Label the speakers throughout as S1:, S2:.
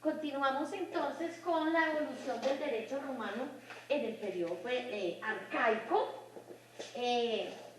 S1: Continuamos entonces con la evolución del derecho romano en el periodo arcaico.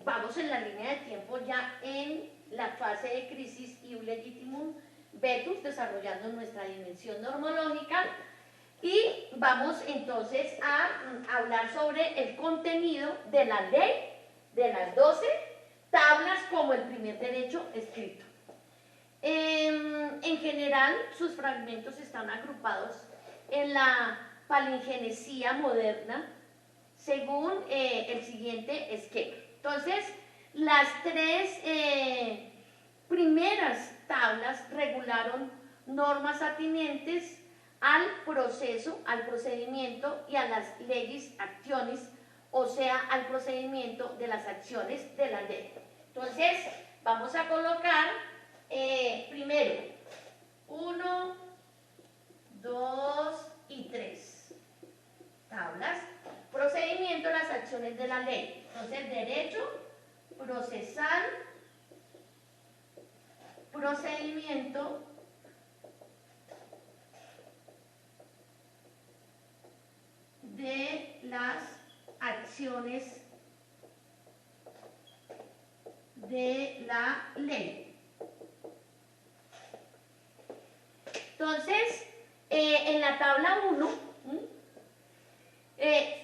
S1: Vamos en la línea de tiempo ya en la fase de crisis ius legitimum vetus, desarrollando nuestra dimensión normológica, y vamos entonces a hablar sobre el contenido de la ley, de las 12 tablas como el primer derecho escrito. En general, sus fragmentos están agrupados en la palingenesía moderna según el siguiente esquema. Entonces, las tres primeras tablas regularon normas atinentes al proceso, al procedimiento y a las leyes acciones, o sea, al procedimiento de las acciones de la ley. Entonces, vamos a colocar primero 1, 2 y 3 tablas. Procedimiento, las acciones de la ley. Entonces, derecho procesal, procedimiento, de las acciones de la ley. Entonces, en la tabla 1,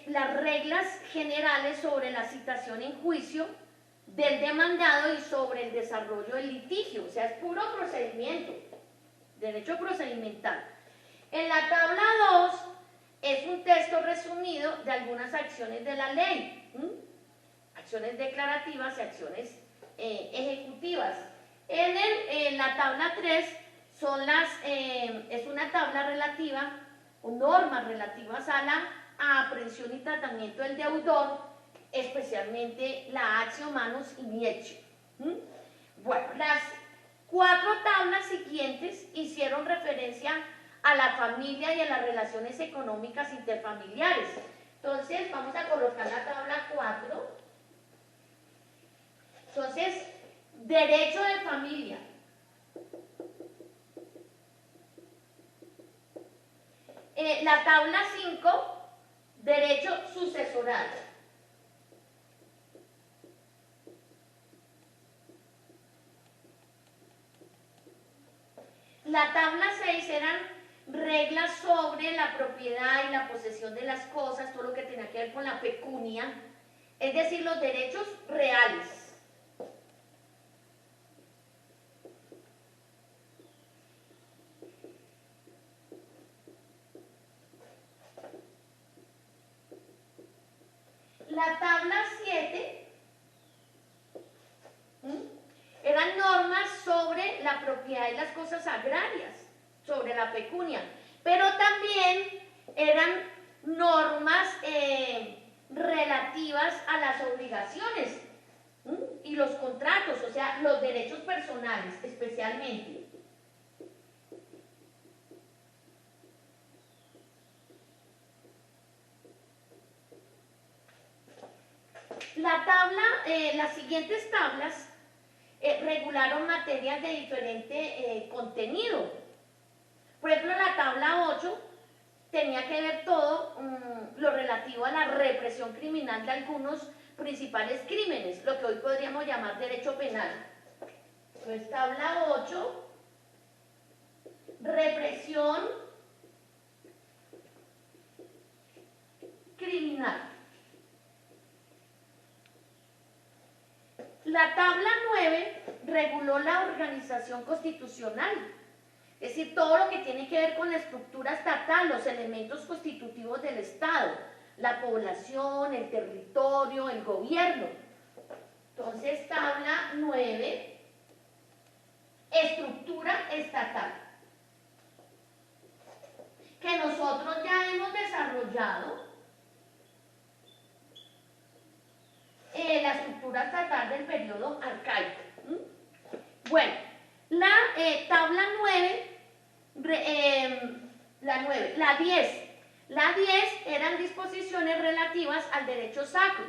S1: las reglas generales sobre la citación en juicio del demandado y sobre el desarrollo del litigio, o sea, es puro procedimiento, derecho procedimental. En la tabla 2 es un texto resumido de algunas acciones de la ley, acciones declarativas y acciones ejecutivas. En la tabla 3 es una tabla relativa o normas relativas a la aprehensión y tratamiento del deudor, especialmente la actio manus in mietio. Bueno, las 4 tablas siguientes hicieron referencia a la familia y a las relaciones económicas interfamiliares. Entonces, vamos a colocar la tabla 4. Entonces, derecho de familia. La tabla 5, derecho sucesoral. La tabla 6 eran reglas sobre la propiedad y la posesión de las cosas, todo lo que tenía que ver con la pecunia, es decir, los derechos reales. La tabla 7 eran normas sobre la propiedad y las cosas agrarias, sobre la pecunia, pero también eran normas relativas a las obligaciones y los contratos, o sea, los derechos personales especialmente. Las siguientes tablas regularon materias de diferente contenido. Por ejemplo, la tabla 8 tenía que ver todo lo relativo a la represión criminal de algunos principales crímenes, lo que hoy podríamos llamar derecho penal. Entonces, tabla 8, represión criminal. La tabla 9 reguló la organización constitucional, es decir, todo lo que tiene que ver con la estructura estatal, los elementos constitutivos del Estado, la población, el territorio, el gobierno. Entonces, tabla 9, estructura estatal, que nosotros ya hemos desarrollado. La estructura estatal del periodo arcaico. Bueno, la tabla 9, la 10. La 10 eran disposiciones relativas al derecho sacro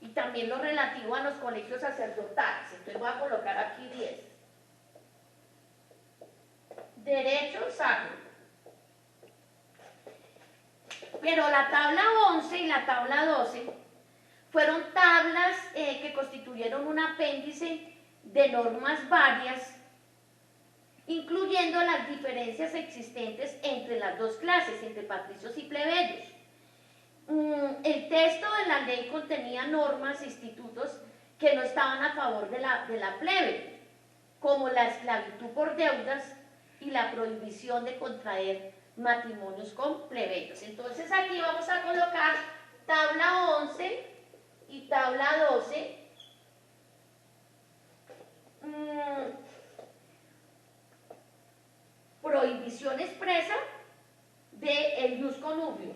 S1: y también lo relativo a los colegios sacerdotales. Entonces voy a colocar aquí 10. Derecho sacro. Pero la tabla 11 y la tabla 12 fueron tablas que constituyeron un apéndice de normas varias, incluyendo las diferencias existentes entre las dos clases, entre patricios y plebeyos. El texto de la ley contenía normas e institutos que no estaban a favor de la plebe, como la esclavitud por deudas y la prohibición de contraer matrimonios con plebeyos. Entonces aquí vamos a colocar tabla 11 y tabla 12. Prohibición expresa del ius connubio.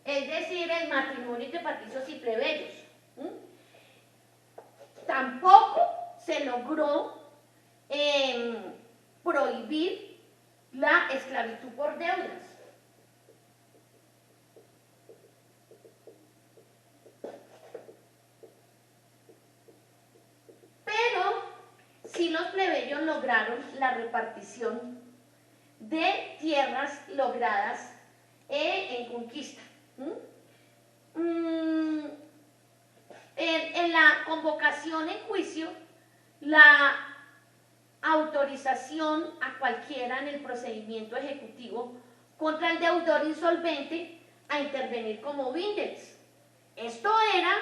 S1: Es decir, el matrimonio entre patricios y plebeyos. Tampoco se logró prohibir la esclavitud por deudas. Pero sí los plebeyos lograron la repartición de tierras logradas en conquista. En la convocación en juicio, la autorización a cualquiera en el procedimiento ejecutivo contra el deudor insolvente a intervenir como vindex. Esto era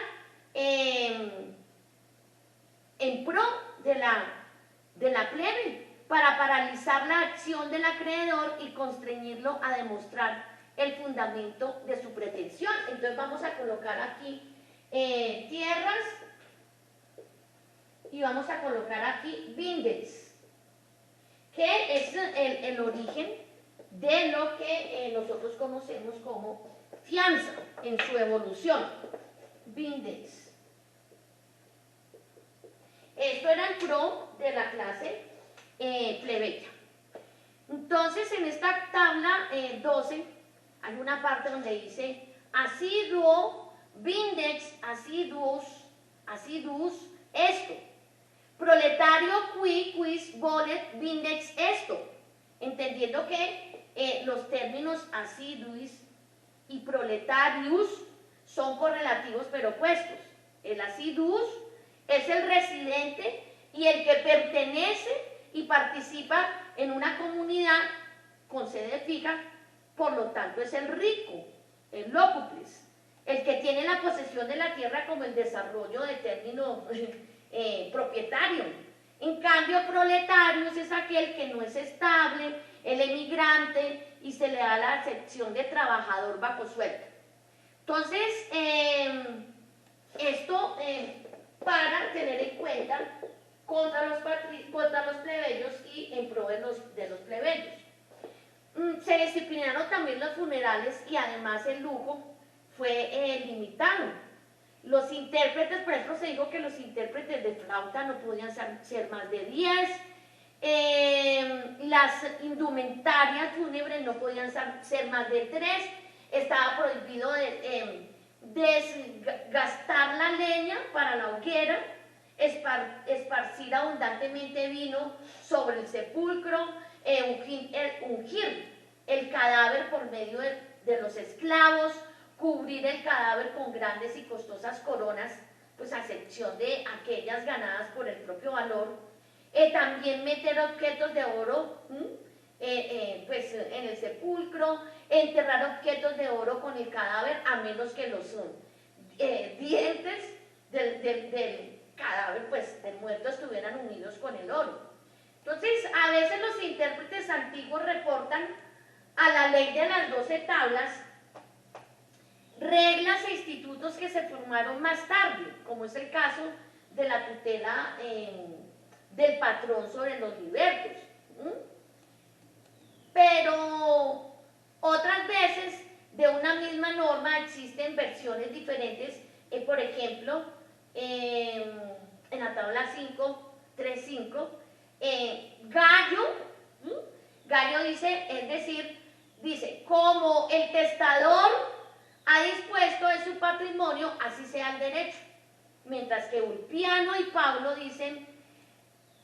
S1: en pro de la plebe, para paralizar la acción del acreedor y constreñirlo a demostrar el fundamento de su pretensión. Entonces vamos a colocar aquí tierras y vamos a colocar aquí vindex, que es el origen de lo que nosotros conocemos como fianza en su evolución. Vindex. Esto era en pro de la clase plebeya. Entonces en esta tabla 12 hay una parte donde dice asiduo vindex assiduus esto, proletario qui quis volet vindex esto, entendiendo que los términos assiduis y proletarius son correlativos pero opuestos. El assiduus es el residente y el que pertenece y participa en una comunidad con sede fija, por lo tanto es el rico, el locuples, el que tiene la posesión de la tierra como el desarrollo de término propietario. En cambio, proletarios es aquel que no es estable, el emigrante, y se le da la acepción de trabajador bajo sueldo. Entonces, esto para tener en cuenta contra los plebeyos y en pro de los plebeyos. Se disciplinaron también los funerales y además el lujo fue limitado. Los intérpretes, por ejemplo, se dijo que los intérpretes de flauta no podían ser más de 10, las indumentarias fúnebres no podían ser más de 3, estaba prohibido desgastar la leña para la hoguera, esparcir abundantemente vino sobre el sepulcro, ungir el cadáver por medio de los esclavos, cubrir el cadáver con grandes y costosas coronas, pues a excepción de aquellas ganadas por el propio valor, también meter objetos de oro pues en el sepulcro, enterrar objetos de oro con el cadáver, a menos que los dientes del cadáver, pues del muerto, estuvieran unidos con el oro. Entonces, a veces los intérpretes antiguos reportan a la ley de las 12 tablas reglas e institutos que se formaron más tarde, como es el caso de la tutela del patrón sobre los libertos. Pero otras veces de una misma norma existen versiones diferentes, por ejemplo, en la tabla 5.3.5, Gallo dice, es decir, dice, como el testador ha dispuesto de su patrimonio, así sea el derecho. mientras que Ulpiano y Pablo dicen,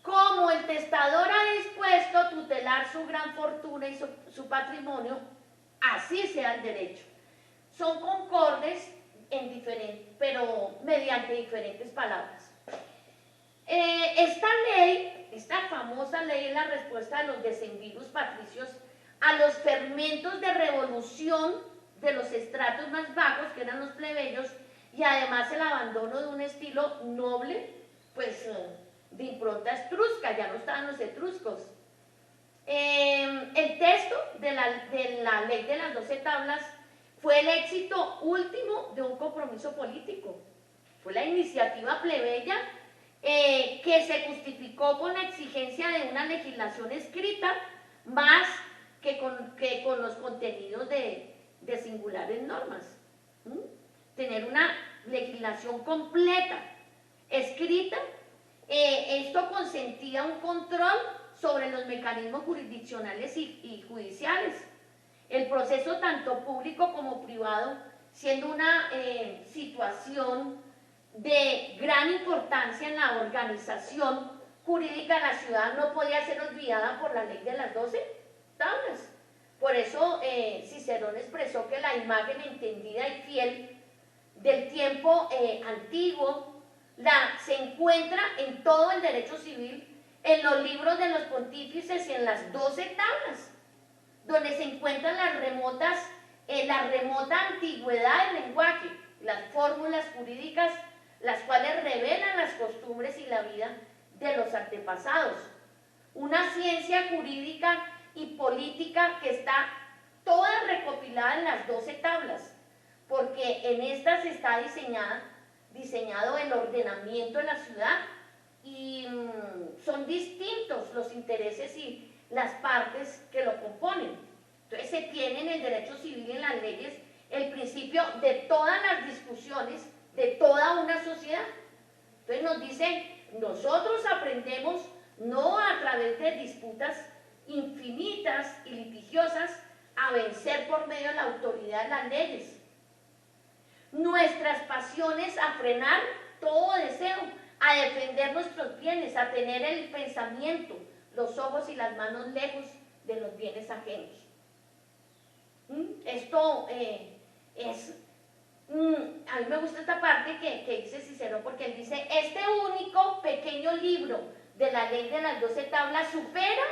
S1: como el testador ha dispuesto a tutelar su gran fortuna y su patrimonio, así sea el derecho. Son concordes pero mediante diferentes palabras. Esta ley, esta famosa ley, es la respuesta de los decemviros patricios a los fermentos de revolución de los estratos más bajos, que eran los plebeyos, y además el abandono de un estilo noble, pues de impronta etrusca, ya no estaban los etruscos. El texto de la ley de las 12 tablas fue el éxito último de un compromiso político. Fue la iniciativa plebeya que se justificó con la exigencia de una legislación escrita más que con los contenidos de singulares normas. Tener una legislación completa, escrita, esto consentía un control sobre los mecanismos jurisdiccionales y judiciales. El proceso tanto público como privado, siendo una situación de gran importancia en la organización jurídica de la ciudad, no podía ser olvidada por la ley de las 12 tablas. Por eso Cicerón expresó que la imagen entendida y fiel del tiempo antiguo se encuentra en todo el derecho civil, en los libros de los pontífices y en las 12 tablas, donde se encuentran la remota antigüedad del lenguaje, las fórmulas jurídicas, las cuales revelan las costumbres y la vida de los antepasados. Una ciencia jurídica y política que está toda recopilada en las 12 tablas, porque en estas está diseñado el ordenamiento de la ciudad y son distintos los intereses y las partes que lo componen. Entonces se tiene en el derecho civil y en las leyes el principio de todas las discusiones de toda una sociedad. Entonces nos dicen, nosotros aprendemos no a través de disputas infinitas y litigiosas a vencer por medio de la autoridad de las leyes. Nuestras pasiones a frenar todo deseo, a defender nuestros bienes, a tener el pensamiento, los ojos y las manos lejos de los bienes ajenos. Esto a mí me gusta esta parte que dice Cicerón, porque él dice, este único pequeño libro de la ley de las 12 tablas supera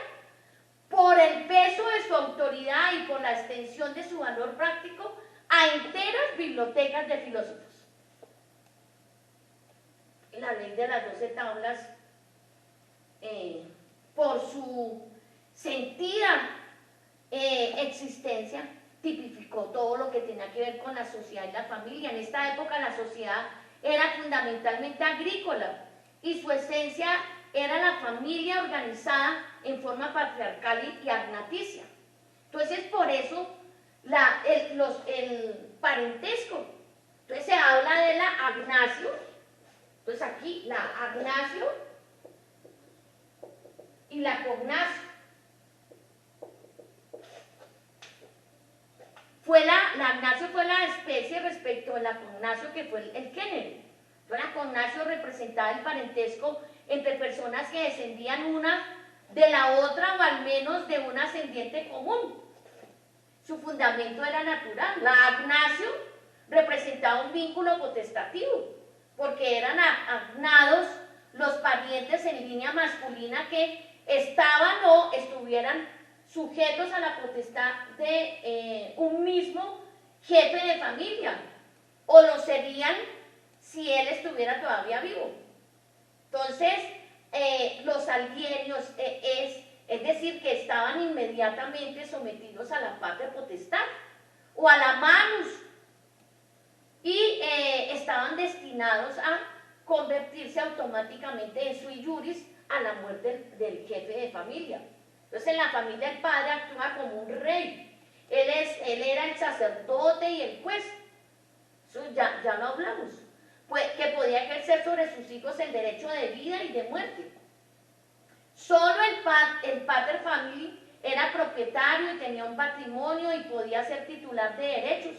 S1: por el peso de su autoridad y por la extensión de su valor práctico a enteras bibliotecas de filósofos. La ley de las 12 tablas, por su sentida existencia, tipificó todo lo que tenía que ver con la sociedad y la familia. En esta época la sociedad era fundamentalmente agrícola y su esencia era la familia organizada en forma patriarcal y agnaticia. Entonces por eso el parentesco. Entonces se habla de la agnacio. Entonces aquí la agnacio y la cognacio. La agnacio fue la especie respecto a la cognacio, que fue el género. Entonces la cognacio representaba el parentesco entre personas que descendían una de la otra o al menos de un ascendiente común. Su fundamento era natural. La agnacio representaba un vínculo potestativo, porque eran agnados los parientes en línea masculina que estaban o estuvieran sujetos a la potestad de un mismo jefe de familia, o lo serían si él estuviera todavía vivo. Entonces, los alienios, es decir, que estaban inmediatamente sometidos a la pater potestad o a la manus, y estaban destinados a convertirse automáticamente en sui juris a la muerte del jefe de familia. Entonces en la familia el padre actúa como un rey. Él era el sacerdote y el juez. Eso ya lo hablamos. Pues, que podía ejercer sobre sus hijos el derecho de vida y de muerte. Solo el pater family era propietario y tenía un patrimonio y podía ser titular de derechos.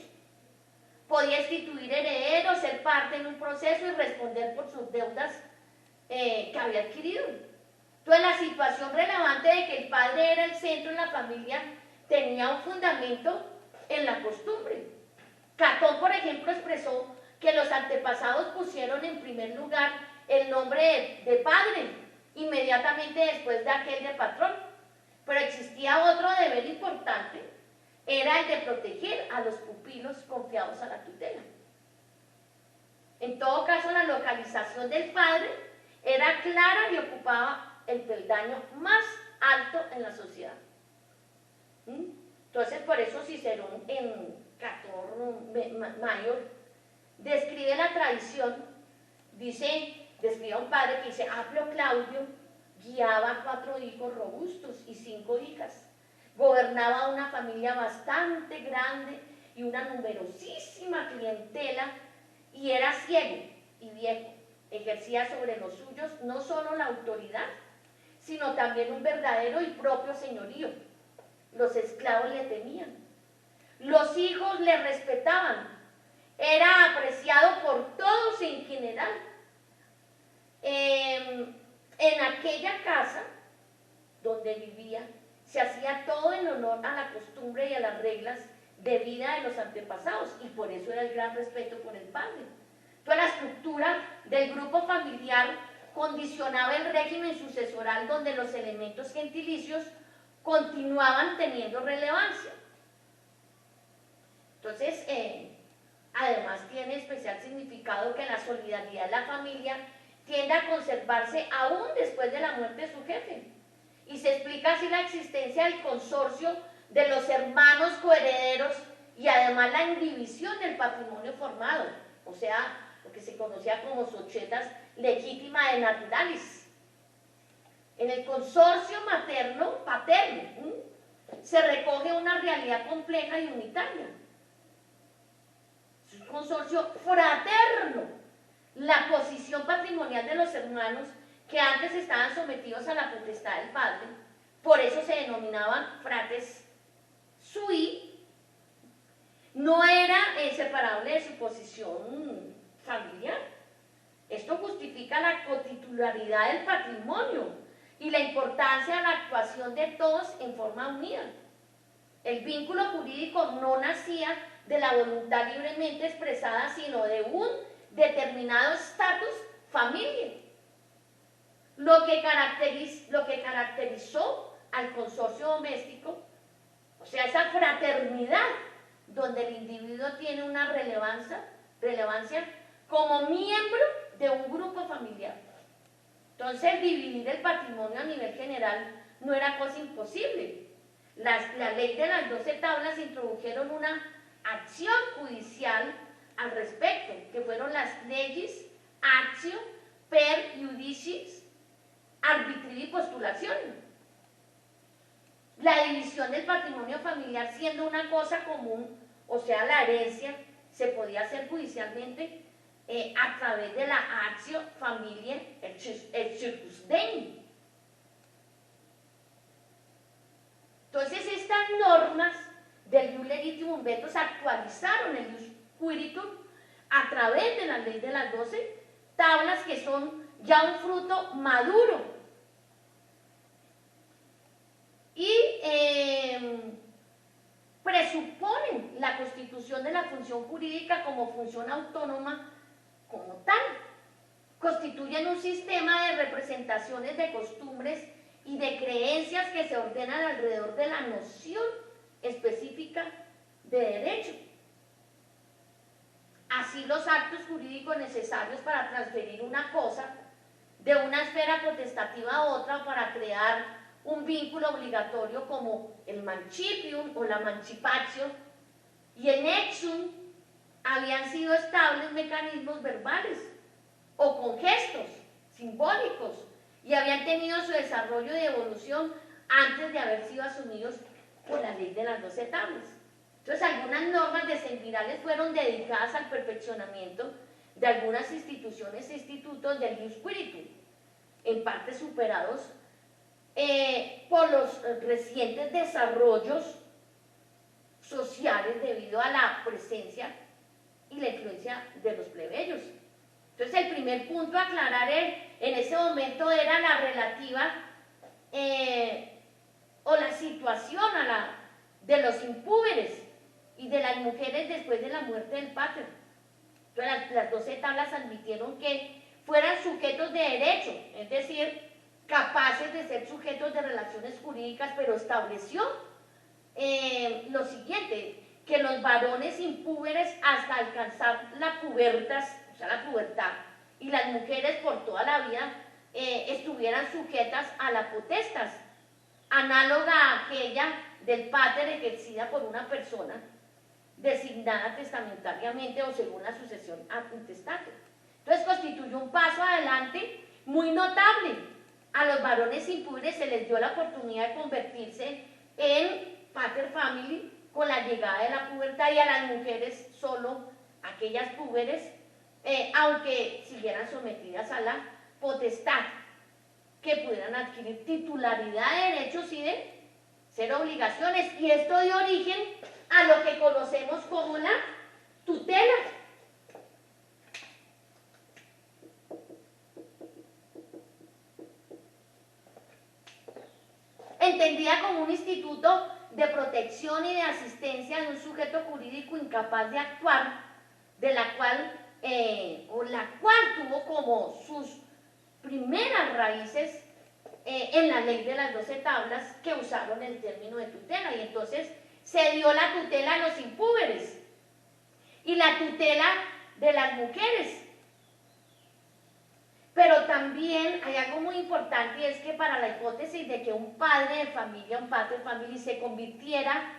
S1: Podía instituir herederos, ser parte en un proceso y responder por sus deudas que había adquirido. Entonces la situación relevante de que el padre era el centro en la familia tenía un fundamento en la costumbre. Catón, por ejemplo, expresó que los antepasados pusieron en primer lugar el nombre de padre, inmediatamente después de aquel de patrón. Pero existía otro deber importante, era el de proteger a los pupilos confiados a la tutela. En todo caso, la localización del padre era clara y ocupaba el peldaño más alto en la sociedad. Entonces, por eso Cicerón en Catón Mayor describe la tradición, describe a un padre que dice: Apio Claudio guiaba 4 hijos robustos y 5 hijas, gobernaba una familia bastante grande y una numerosísima clientela, y era ciego y viejo. Ejercía sobre los suyos no solo la autoridad, sino también un verdadero y propio señorío. Los esclavos le temían, los hijos le respetaban, era apreciado por todos en general. En aquella casa donde vivía se hacía todo en honor a la costumbre y a las reglas de vida de los antepasados, y por eso era el gran respeto por el padre. Toda la estructura del grupo familiar condicionaba el régimen sucesoral, donde los elementos gentilicios continuaban teniendo relevancia. Entonces, además tiene especial significado que la solidaridad de la familia tiende a conservarse aún después de la muerte de su jefe. Y se explica así la existencia del consorcio de los hermanos coherederos y además la indivisión del patrimonio formado, o sea, lo que se conocía como societas legítima de naturalis. En el consorcio paterno, se recoge una realidad compleja y unitaria. Es un consorcio fraterno. La posición patrimonial de los hermanos, que antes estaban sometidos a la potestad del padre, por eso se denominaban fratres sui, no era separable de su posición familiar. Esto justifica la cotitularidad del patrimonio y la importancia de la actuación de todos en forma unida. El vínculo jurídico no nacía de la voluntad libremente expresada, sino de un determinado estatus familiar. Lo que caracterizó al consorcio doméstico, o sea, esa fraternidad donde el individuo tiene una relevancia como miembro de un grupo familiar. Entonces, dividir el patrimonio a nivel general no era cosa imposible. La ley de las 12 tablas introdujeron una acción judicial al respecto, que fueron las leyes actio per iudicis arbitrium y postulación. La división del patrimonio familiar siendo una cosa común, o sea, la herencia, se podía hacer judicialmente a través de la actio familiae et circusdeni. Entonces, estas normas del ius legitimum veto actualizaron el ius quiritum a través de la ley de las 12 tablas, que son ya un fruto maduro y presuponen la constitución de la función jurídica como función autónoma como tal. Constituyen un sistema de representaciones de costumbres y de creencias que se ordenan alrededor de la noción específica de derecho. Así, los actos jurídicos necesarios para transferir una cosa de una esfera potestativa a otra, para crear un vínculo obligatorio como el mancipium o la mancipatio y el nexum, habían sido estables mecanismos verbales o con gestos simbólicos, y habían tenido su desarrollo y evolución antes de haber sido asumidos por la ley de las 12 tablas. Entonces, algunas normas decemvirales fueron dedicadas al perfeccionamiento de algunas instituciones e institutos del ius quiritum, en parte superados por los recientes desarrollos sociales debido a la presencia y la influencia de los plebeyos. primer punto a aclarar en ese momento era la relativa o la situación de los impúberes y de las mujeres después de la muerte del pater. Entonces las 12 tablas admitieron que fueran sujetos de derecho, es decir, capaces de ser sujetos de relaciones jurídicas, pero estableció lo siguiente, que los varones impúberes hasta alcanzar la pubertad, o sea, la pubertad, y las mujeres por toda la vida estuvieran sujetas a la potestas, análoga a aquella del pater ejercida por una persona designada testamentariamente o según la sucesión ad intestato. Entonces constituyó un paso adelante muy notable. A los varones impúberes se les dio la oportunidad de convertirse en pater family con la llegada de la pubertad, y a las mujeres solo aquellas púberes, aunque siguieran sometidas a la potestad, que pudieran adquirir titularidad de derechos y de ser obligaciones, y esto dio origen a lo que conocemos como la tutela. Entendida como un instituto de protección y de asistencia de un sujeto jurídico incapaz de actuar, de la cual tuvo como sus primeras raíces en la ley de las 12 tablas, que usaron el término de tutela, y entonces se dio la tutela a los impúberes y la tutela de las mujeres. Pero también hay algo muy importante, y es que para la hipótesis de que un padre de familia, un pater family, se convirtiera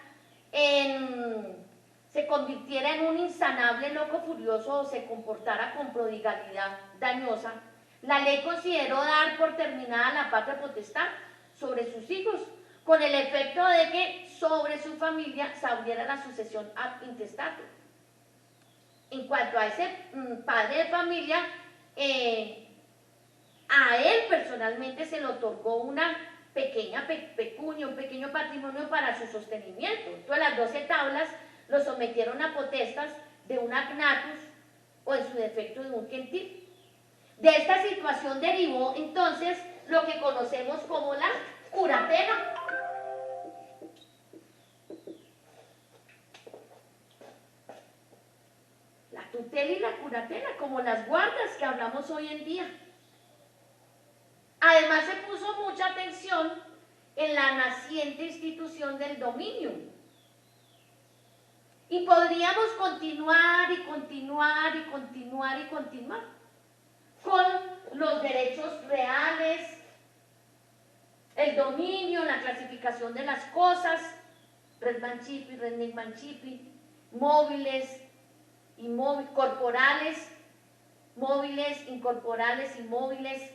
S1: en un insanable loco furioso o se comportara con prodigalidad dañosa, la ley consideró dar por terminada la patria potestad sobre sus hijos, con el efecto de que sobre su familia se abriera la sucesión ad intestato. En cuanto a ese padre de familia, a él personalmente se le otorgó una pequeña pecunia, un pequeño patrimonio para su sostenimiento. Entonces las 12 tablas lo sometieron a potestas de un agnatus o en su defecto de un gentil. De esta situación derivó entonces lo que conocemos como la curatela. La tutela y la curatela, como las guardas que hablamos hoy en día. Además se puso mucha atención en la naciente institución del dominio. Y podríamos continuar y continuar y continuar y continuar con los derechos reales, el dominio, la clasificación de las cosas, res mancipi, res nec mancipi, móviles, corporales, móviles, incorporales, inmóviles,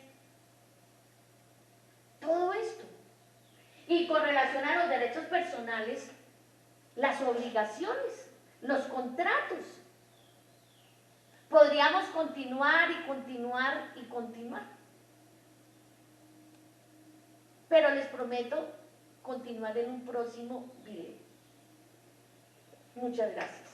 S1: todo esto. Y con relación a los derechos personales, las obligaciones, los contratos. Podríamos continuar y continuar y continuar. Pero les prometo continuar en un próximo video. Muchas gracias.